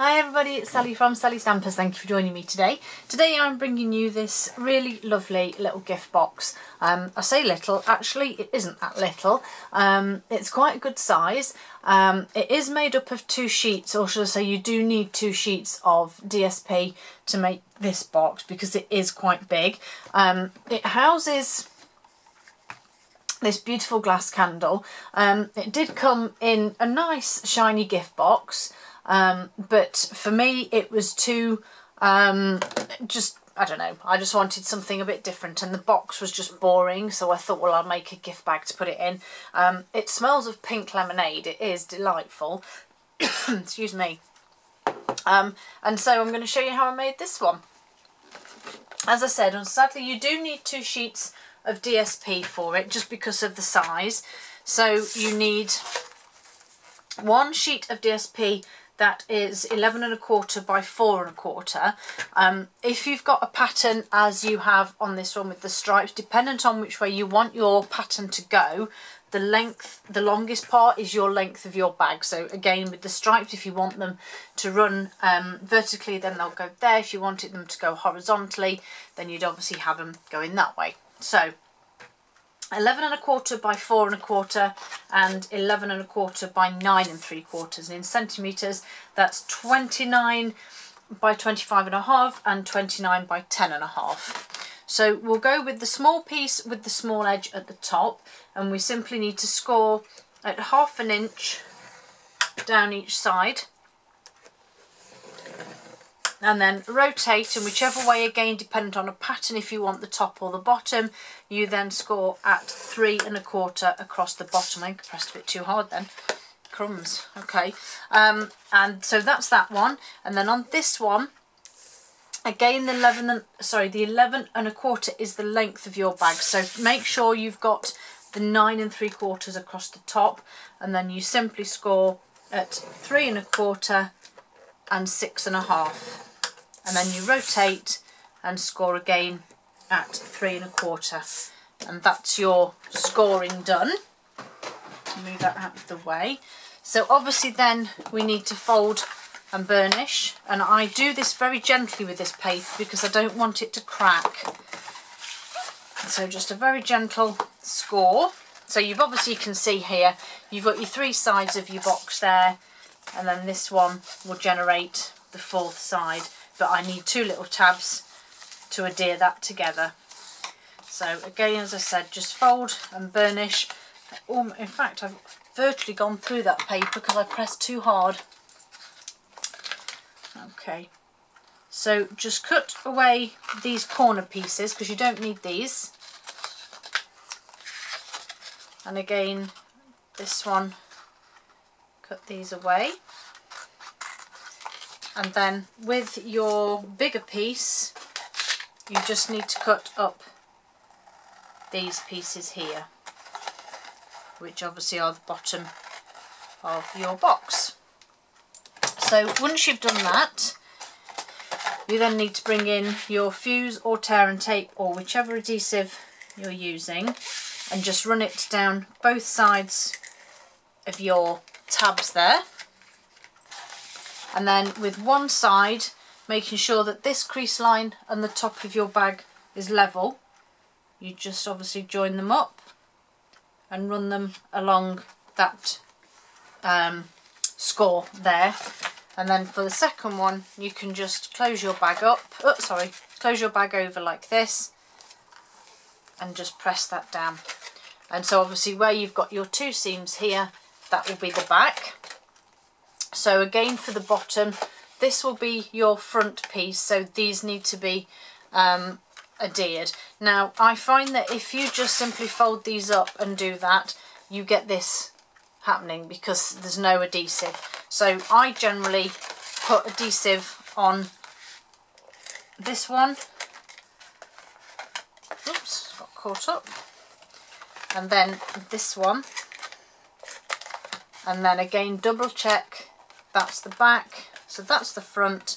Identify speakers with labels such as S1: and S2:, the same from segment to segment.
S1: Hi everybody, it's Sally from Sally Stampers. Thank you for joining me today. Today I'm bringing you this really lovely little gift box. I say little, actually it isn't that little. It's quite a good size. It is made up of 2 sheets, or should I say you do need 2 sheets of DSP to make this box because it is quite big. It houses this beautiful glass candle. It did come in a nice shiny gift box. But for me it was too, I don't know, I just wanted something a bit different, and the box was just boring, so I thought, well, I'll make a gift bag to put it in. It smells of pink lemonade. It is delightful. Excuse me. And so I'm going to show you how I made this one. As I said, and sadly you do need 2 sheets of DSP for it, just because of the size. So you need 1 sheet of DSP that is 11 1/4 by 4 1/4. If you've got a pattern as you have on this one with the stripes, dependent on which way you want your pattern to go, the length, the longest part is your length of your bag. So again, with the stripes, if you want them to run vertically, then they'll go there. If you wanted them to go horizontally, then you'd obviously have them going that way. So 11 1/4 by 4 1/4 and 11 1/4 by 9 3/4, and in centimetres that's 29 by 25.5 and 29 by 10.5. So we'll go with the small piece with the small edge at the top, and we simply need to score at 1/2 inch down each side, and then rotate, and whichever way, again dependent on a pattern, if you want the top or the bottom, you then score at 3 1/4 across the bottom. I think I pressed a bit too hard then, crumbs. Okay, and so that's that one. And then on this one, again the 11 1/4 is the length of your bag, so make sure you've got the 9 3/4 across the top, and then you simply score at 3 1/4 and 6 1/2. And then you rotate and score again at 3 1/4, and that's your scoring done. Move that out of the way. So obviously then we need to fold and burnish, and I do this very gently with this paper because I don't want it to crack. So just a very gentle score. So you've obviously, you can see here, you've got your 3 sides of your box there, and then this one will generate the 4th side, but I need 2 little tabs to adhere that together. So again, as I said, just fold and burnish. In fact, I've virtually gone through that paper because I pressed too hard. Okay, so just cut away these corner pieces because you don't need these. And again, this one, cut these away. And then with your bigger piece, you just need to cut up these pieces here, which obviously are the bottom of your box. So once you've done that, you then need to bring in your fuse or tear and tape, or whichever adhesive you're using, and just run it down both sides of your tabs there. And then with one side, making sure that this crease line and the top of your bag is level, you just obviously join them up and run them along that score there. And then for the second one, you can just close your bag up, close your bag over like this, and just press that down. And so obviously where you've got your 2 seams here, that will be the back. So again, for the bottom, this will be your front piece, so these need to be adhered. Now I find that if you just simply fold these up and do that, you get this happening because there's no adhesive. So I generally put adhesive on this one. Oops, got caught up. And then this one, and then again double check. That's the back, so that's the front.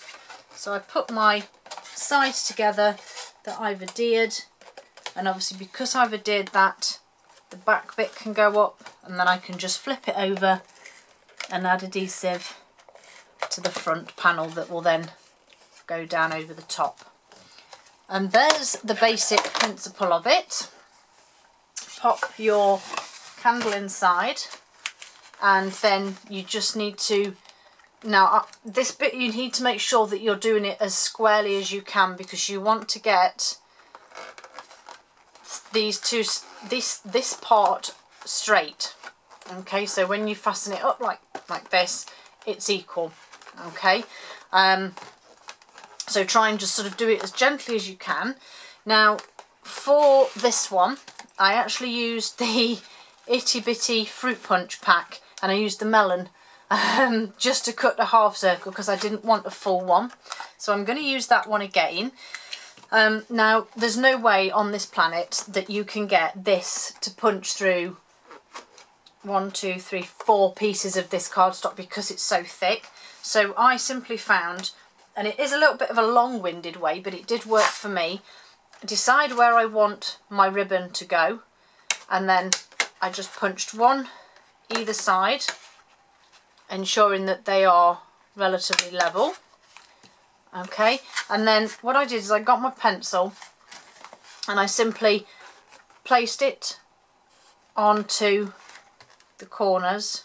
S1: So I put my sides together that I've adhered, and obviously because I've adhered that, the back bit can go up, and then I can just flip it over and add adhesive to the front panel that will then go down over the top. And there's the basic principle of it. Pop your candle inside, and then you just need to, now this bit you need to make sure that you're doing it as squarely as you can, because you want to get this part straight. Okay, so when you fasten it up like this, it's equal. Okay, so try and just sort of do it as gently as you can. Now for this one, I actually used the Itty Bitty Fruit Punch pack, and I used the melon just to cut a half circle because I didn't want a full one. So I'm going to use that one again. Now there's no way on this planet that you can get this to punch through 1, 2, 3, 4 pieces of this cardstock because it's so thick. So I simply found, and it is a little bit of a long-winded way, but it did work for me, decide where I want my ribbon to go, and then I just punched one either side, ensuring that they are relatively level. Okay, and then what I did is I got my pencil and I simply placed it onto the corners,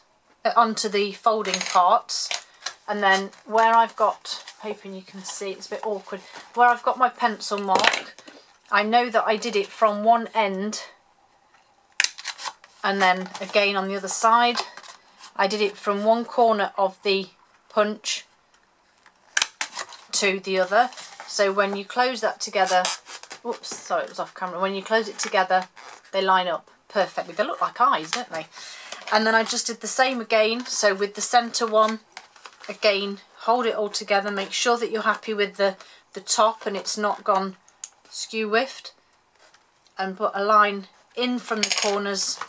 S1: onto the folding parts, and then where I've got, hoping you can see, it's a bit awkward, where I've got my pencil mark, I know that I did it from one end, and then again on the other side I did it from one corner of the punch to the other. So when you close that together, oops, sorry, it was off camera, when you close it together they line up perfectly. They look like eyes, don't they? And then I just did the same again. So with the centre one, again, hold it all together, make sure that you're happy with the top and it's not gone skew whiffed, and put a line in from the corners,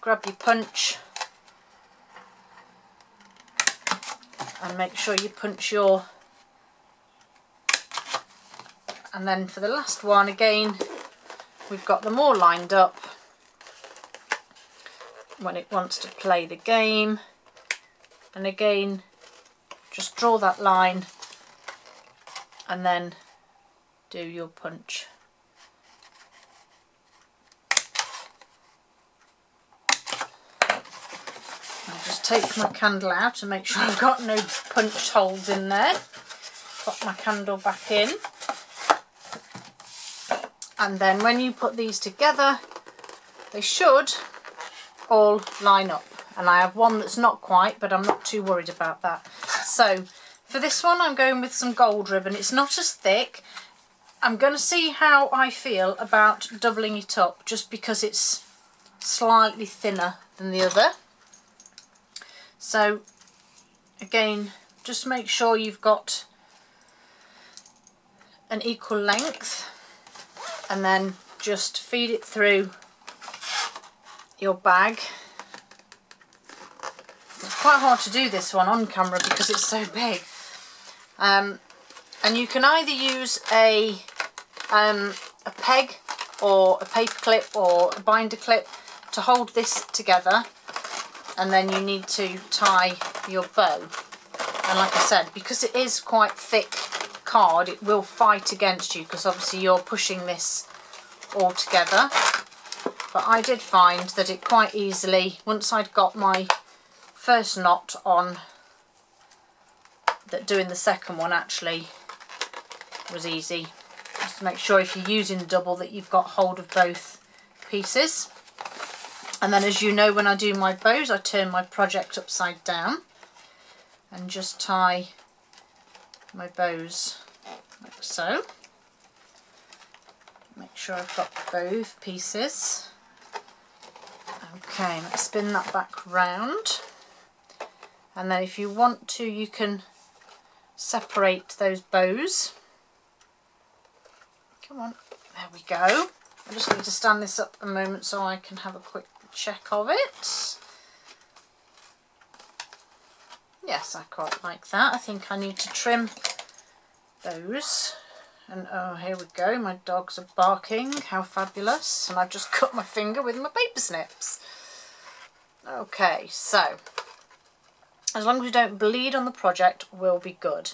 S1: grab your punch and make sure you punch your, and then for the last one again we've got them all lined up when it wants to play the game, and again just draw that line and then do your punch. I'll just take my candle out and make sure I've got no punch holes in there. Pop my candle back in, and then when you put these together they should all line up, and I have one that's not quite, but I'm not too worried about that. So for this one I'm going with some gold ribbon. It's not as thick. I'm going to see how I feel about doubling it up, just because it's slightly thinner than the other. So again, just make sure you've got an equal length, and then just feed it through your bag. It's quite hard to do this one on camera because it's so big. And you can either use a peg or a paper clip or a binder clip to hold this together, and then you need to tie your bow. And like I said, because it is quite thick card, it will fight against you because obviously you're pushing this all together. But I did find that it quite easily, once I'd got my first knot on, that doing the second one actually was easy. Just to make sure if you're using double that you've got hold of both pieces. And then, as you know, when I do my bows I turn my project upside down and just tie my bows like so. Make sure I've got both pieces. Okay, let's spin that back round, and then if you want to you can separate those bows. Come on, there we go. I just need to stand this up a moment so I can have a quick check of it. Yes, I quite like that. I think I need to trim those. And oh, here we go, my dogs are barking, how fabulous, and I've just cut my finger with my paper snips. Okay, so As long as we don't bleed on the project, we'll be good.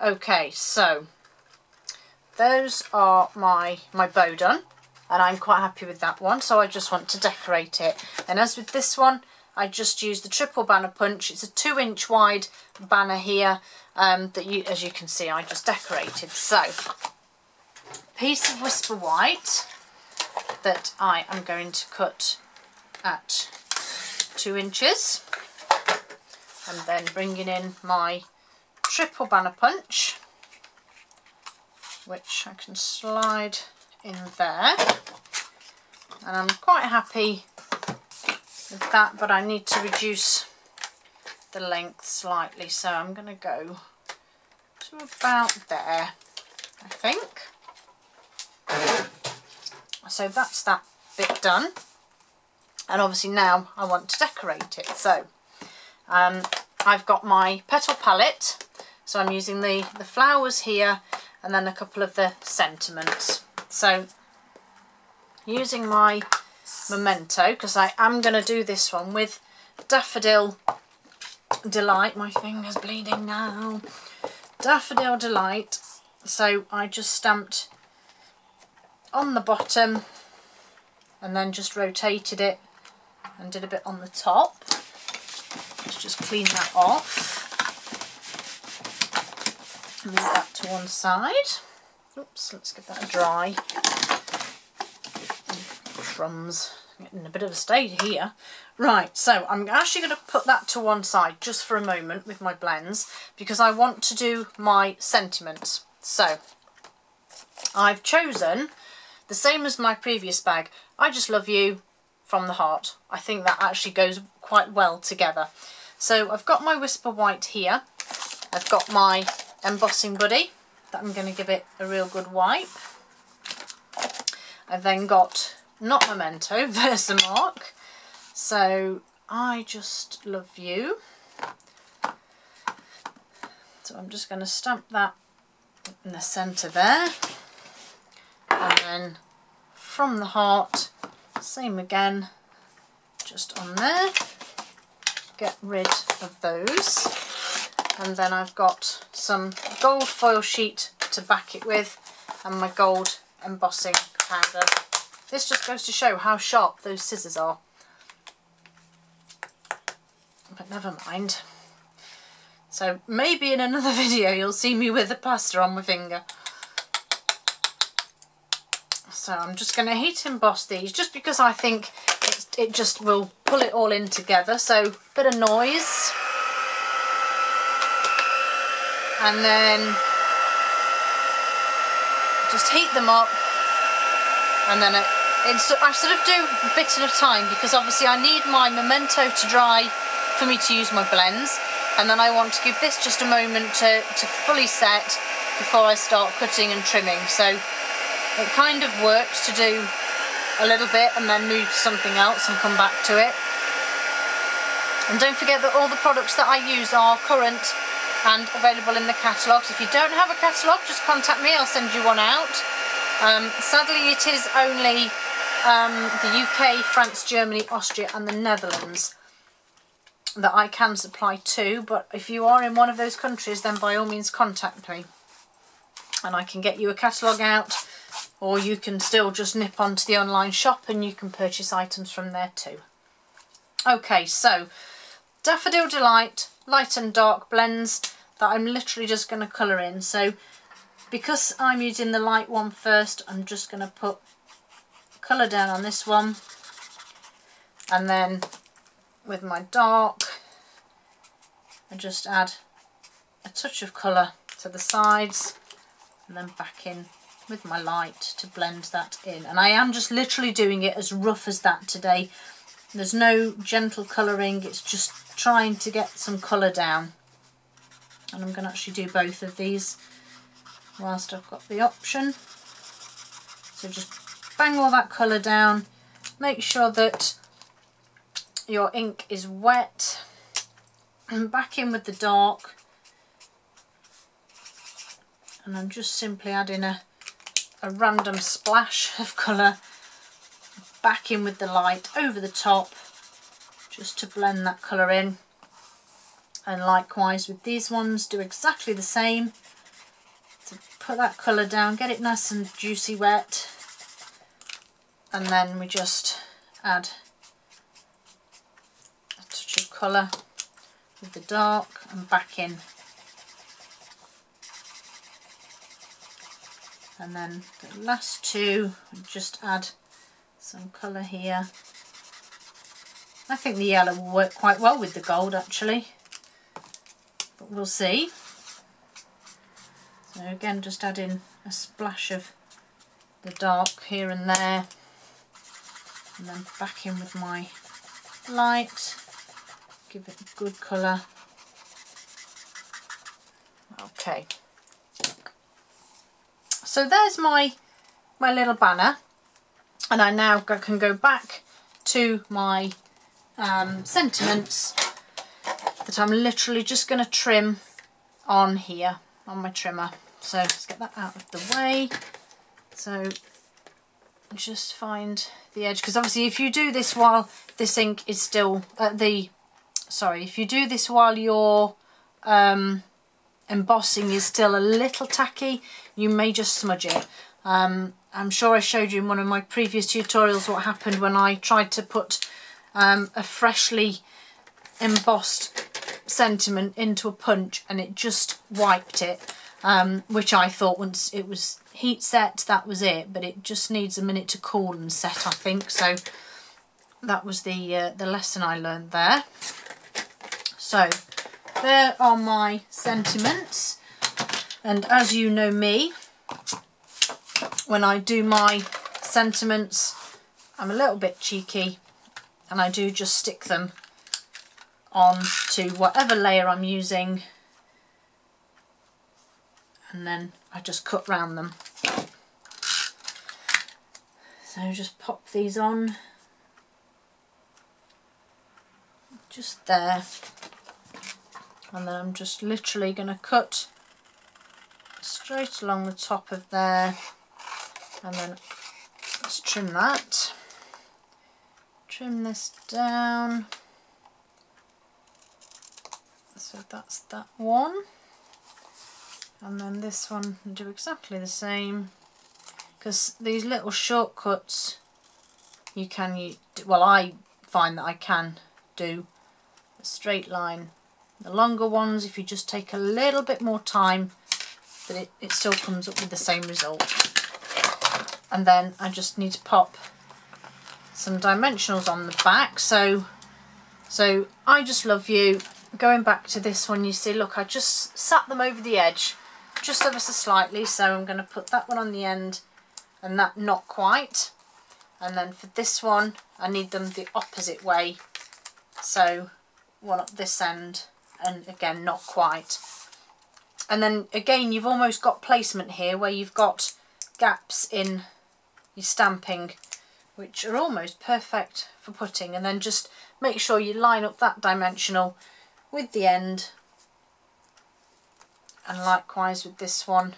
S1: Okay, so those are my bow done, and I'm quite happy with that one, so I just want to decorate it. And as with this one, I just used the triple banner punch. It's a 2-inch wide banner here that as you can see, I just decorated. So, piece of Whisper White that I am going to cut at 2 inches, and then bringing in my triple banner punch, which I can slide in there, and I'm quite happy with that, but I need to reduce the length slightly, so I'm going to go to about there, I think. So that's that bit done, and obviously now I want to decorate it. So I've got my petal palette, so I'm using the flowers here and then a couple of the sentiments. So using my Memento, because I am going to do this one with Daffodil Delight. My finger's bleeding now. Daffodil Delight. So I just stamped on the bottom and then just rotated it and did a bit on the top. Let's just clean that off. Move that to one side. Oops, let's give that a dry. Crumbs, getting in a bit of a state here. Right, so I'm actually going to put that to one side just for a moment with my blends, because I want to do my sentiments. So I've chosen the same as my previous bag, I Just Love You from the heart. I think that actually goes quite well together. So I've got my Whisper White here. I've got my embossing buddy that I'm going to give it a real good wipe. I've then got not Memento, Versamark. So I Just Love You. So I'm just going to stamp that in the centre there. And then from the heart, same again, just on there. Get rid of those. And then I've got some gold foil sheet to back it with, and my gold embossing powder. This just goes to show how sharp those scissors are. But never mind. So maybe in another video you'll see me with a plaster on my finger. So I'm just going to heat emboss these, just because I think it just will pull it all in together. So bit of noise. And then just heat them up, and then I sort of do a bit at a time, because obviously I need my Memento to dry for me to use my blends, and then I want to give this just a moment to fully set before I start cutting and trimming. So it kind of works to do a little bit and then move to something else and come back to it. And don't forget that all the products that I use are current and available in the catalogues. If you don't have a catalogue, just contact me, I'll send you one out. Sadly it is only the UK, France, Germany, Austria and the Netherlands that I can supply to, but if you are in one of those countries, then by all means contact me and I can get you a catalogue out, or you can still just nip onto the online shop and you can purchase items from there too. Okay, so Daffodil Delight light and dark blends that I'm literally just going to colour in. So because I'm using the light one first, I'm just going to put colour down on this one, and then with my dark I just add a touch of colour to the sides and then back in with my light to blend that in. And I am just literally doing it as rough as that today. There's no gentle colouring, it's just trying to get some colour down. And I'm going to actually do both of these whilst I've got the option. So just bang all that colour down, make sure that your ink is wet, and back in with the dark. And I'm just simply adding a random splash of colour back in with the light over the top, just to blend that colour in. And likewise with these ones, do exactly the same. So put that colour down, get it nice and juicy wet, and then we just add a touch of colour with the dark and back in. And then the last two, just add some colour here. I think the yellow will work quite well with the gold actually, but we'll see. So again, just add in a splash of the dark here and there, and then back in with my light, give it a good colour. Okay, so there's my little banner, and I now can go back to my sentiments that I'm literally just going to trim on here on my trimmer. So let's get that out of the way. So just find the edge, because obviously if you do this while this ink is still if you do this while your embossing is still a little tacky, you may just smudge it. I'm sure I showed you in one of my previous tutorials what happened when I tried to put a freshly embossed sentiment into a punch and it just wiped it, which I thought once it was heat set that was it, but it just needs a minute to cool and set, I think. So that was the lesson I learned there. So there are my sentiments, and as you know me, when I do my sentiments I'm a little bit cheeky and I do just stick them on to whatever layer I'm using, and then I just cut round them. So just pop these on just there, and then I'm just literally going to cut straight along the top of there, and then let's trim that. Trim this down. So that's that one, and then this one I'll do exactly the same, because these little shortcuts you can use, well I find that I can do a straight line. The longer ones, if you just take a little bit more time, but it still comes up with the same result. And then I just need to pop some dimensionals on the back. So I Just Love You, going back to this one, you see, look, I just sat them over the edge just ever so slightly, so I'm going to put that one on the end and that not quite. And then for this one I need them the opposite way, so one up this end and again not quite. And then again you've almost got placement here where you've got gaps in your stamping which are almost perfect for putting, and then just make sure you line up that dimensional with the end, and likewise with this one.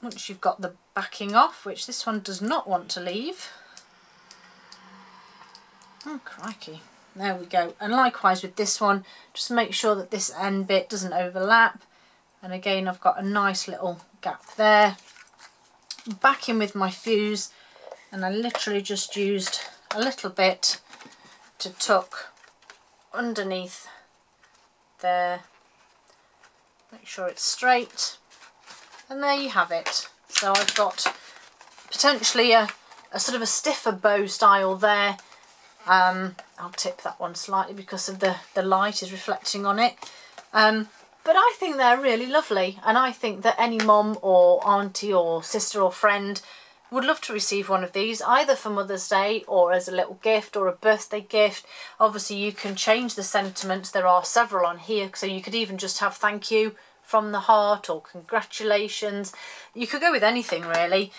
S1: Once you've got the backing off, which this one does not want to leave. Oh crikey, there we go. And likewise with this one, just make sure that this end bit doesn't overlap, and again I've got a nice little gap there. Back in with my fuse, and I literally just used a little bit to tuck underneath there, make sure it's straight, and there you have it. So I've got potentially a sort of a stiffer bow style there. I'll tip that one slightly because of the light is reflecting on it, but I think they're really lovely, and I think that any mum or auntie or sister or friend would love to receive one of these, either for Mother's Day or as a little gift or a birthday gift. Obviously you can change the sentiments, there are several on here, so you could even just have thank you from the heart or congratulations. You could go with anything really.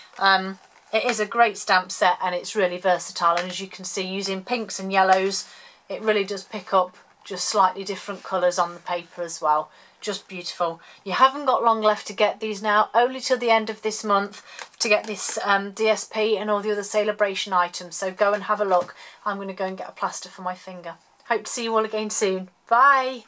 S1: It is a great stamp set and it's really versatile, and as you can see, using pinks and yellows, it really does pick up just slightly different colours on the paper as well. Just beautiful. You haven't got long left to get these now, only till the end of this month to get this DSP and all the other Sale-a-bration items, so go and have a look. I'm going to go and get a plaster for my finger. Hope to see you all again soon. Bye!